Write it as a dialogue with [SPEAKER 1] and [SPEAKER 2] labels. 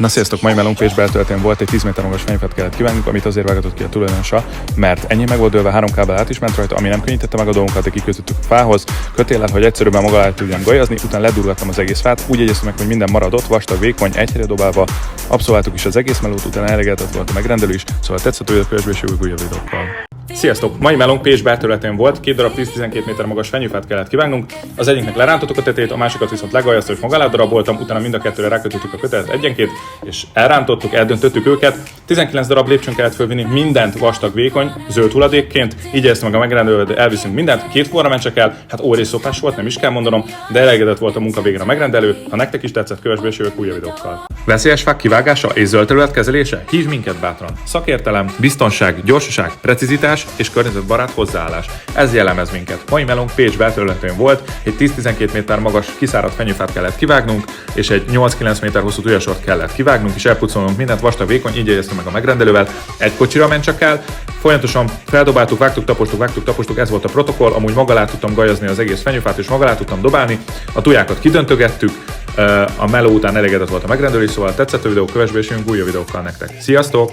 [SPEAKER 1] Na sziasztok, mai melónk Pécs belterületén volt egy 10 méter magas fenyőfát kellett kivágnunk, amit azért vágatott ki a tulajdonosa, mert ennyi meg volt dőlve, 3 kábel át is ment rajta, ami nem könnyítette meg a dolgunkat, de kikötöttük a fához, kötéllel, hogy egyszerűen maga alá tudjam gajazni, utána ledurgattam az egész fát, úgy jegyeztem meg, hogy minden maradott, vastag, vékony, egy helyre dobálva, abszolváltuk is az egész melót, utána elégedett volt a megrendelő is, szóval tetszett, hogy a kövesbe és újabb videókkal. Sziasztok! Mai melónk Pécs belterületén volt, 2 darab 10-12 méter magas fenyőfát kellett kivágnunk, az egyiknek lerántottuk a tetejét, a másikat viszont legajasztva és maga alá daraboltam, utána mind a kettőre rákötöttük a kötelet egyenként, és elrántottuk, eldöntöttük őket. 19 darab lépcsőn kellett fölvinni, mindent vastag, vékony, zöld hulladékként, így ezt meg a megrendelő, de elviszünk mindent, 2 forramencse kell, hát óriás szopás volt, nem is kell mondanom, de elégedett volt a munka végre a megrendelő. Ha nektek is tetszett, kövesbe és jövök újabb videókkal. Veszélyes fák kivágása és zöld terület kezelése? Hívj minket bátran! Szakértelem, biztonság, gyorsaság, precizitás és környezetbarát hozzáállás. Ez jellemez minket. Mai melónk Pécs belterületén volt, egy 10-12 méter magas kiszáradt fenyőfát kellett kivágnunk, és egy 8-9 méter hosszú tujasort kellett kivágnunk, és elpucolnunk mindent vastag, vékony, így jegyeztünk meg a megrendelővel. Egy kocsira ment csak el, folyamatosan feldobáltuk, vágtuk, tapostuk, ez volt a protokoll, amúgy maga alá tudtam gajazni az egész fenyőfát, és maga alá tudtam dobálni, a tujákat kidöntögettük, a meló után elégedett volt a megrendelő, szóval tetszett a videó, kövesbe és jövünk újabb videókkal nektek. Sziasztok!